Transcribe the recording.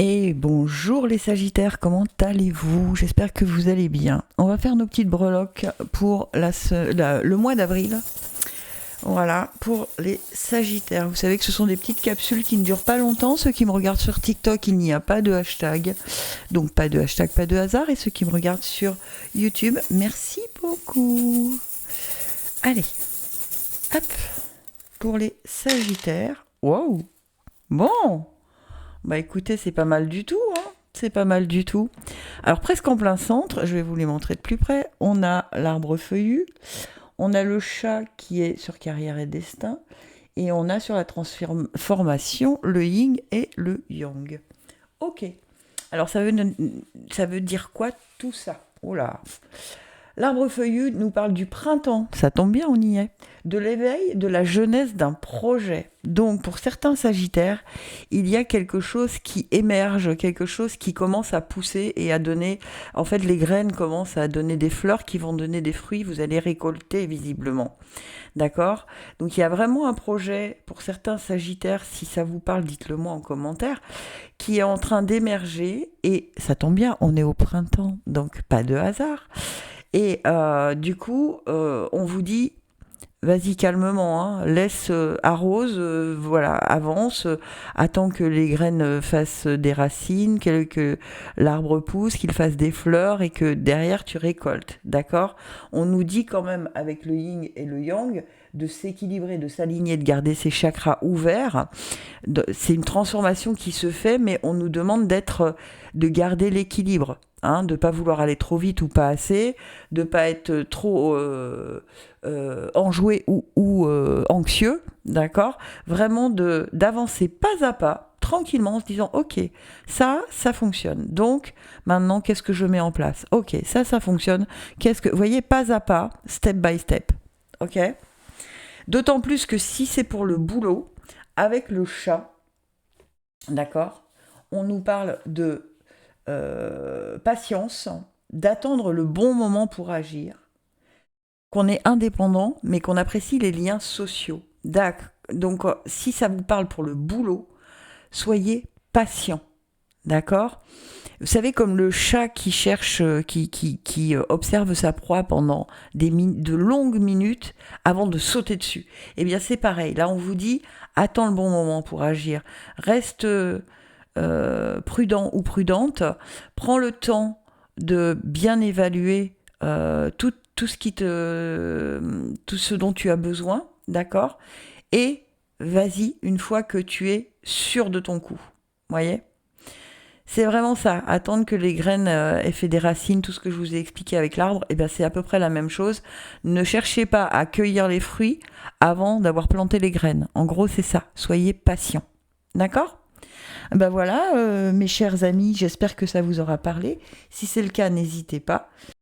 Et bonjour les Sagittaires, comment allez-vous? J'espère que vous allez bien. On va faire nos petites breloques pour le mois d'avril. Voilà, pour les Sagittaires. Vous savez que ce sont des petites capsules qui ne durent pas longtemps. Ceux qui me regardent sur TikTok, il n'y a pas de hashtag. Donc pas de hashtag, pas de hasard. Et ceux qui me regardent sur YouTube, merci beaucoup. Allez, hop, pour les Sagittaires. Wow, bon. Bah écoutez, c'est pas mal du tout, hein. C'est pas mal du tout. Alors presque en plein centre, je vais vous les montrer de plus près. On a l'arbre feuillu, on a le chat qui est sur carrière et destin, et on a sur la transformation le yin et le yang. Ok. Alors ça veut dire quoi tout ça? Oh là. L'arbre feuillu nous parle du printemps, ça tombe bien, on y est. De l'éveil, de la jeunesse d'un projet. Donc pour certains Sagittaires, il y a quelque chose qui émerge, quelque chose qui commence à pousser et à donner... En fait, les graines commencent à donner des fleurs qui vont donner des fruits, vous allez récolter visiblement. D'accord? Donc il y a vraiment un projet, pour certains Sagittaires, si ça vous parle, dites-le moi en commentaire, qui est en train d'émerger. Et ça tombe bien, on est au printemps, donc pas de hasard. Et du coup, on vous dit, vas-y calmement, hein, laisse, arrose, voilà, avance, attends que les graines fassent des racines, que l'arbre pousse, qu'il fasse des fleurs et que derrière tu récoltes, d'accord? On nous dit quand même avec le yin et le yang de s'équilibrer, de s'aligner, de garder ses chakras ouverts. C'est une transformation qui se fait, mais on nous demande de garder l'équilibre. Hein, de ne pas vouloir aller trop vite ou pas assez, de ne pas être trop enjoué ou anxieux, d'accord? Vraiment d'avancer pas à pas, tranquillement, en se disant, ok, ça fonctionne. Donc, maintenant, qu'est-ce que je mets en place? Ok, ça fonctionne. Vous voyez, pas à pas, step by step, ok? D'autant plus que si c'est pour le boulot, avec le chat, d'accord? On nous parle de patience, d'attendre le bon moment pour agir, qu'on est indépendant, mais qu'on apprécie les liens sociaux. Donc, si ça vous parle pour le boulot, soyez patient, d'accord? Vous savez, comme le chat qui cherche, qui observe sa proie pendant de longues minutes avant de sauter dessus. Eh bien, c'est pareil. Là, on vous dit, attends le bon moment pour agir. Reste prudent ou prudente, prends le temps de bien évaluer tout ce dont tu as besoin, d'accord? Et vas-y une fois que tu es sûr de ton coup. Voyez? C'est vraiment ça, attendre que les graines aient fait des racines, tout ce que je vous ai expliqué avec l'arbre, et ben c'est à peu près la même chose. Ne cherchez pas à cueillir les fruits avant d'avoir planté les graines. En gros, c'est ça, soyez patient. D'accord? Ben voilà, mes chers amis, j'espère que ça vous aura parlé. Si c'est le cas, n'hésitez pas.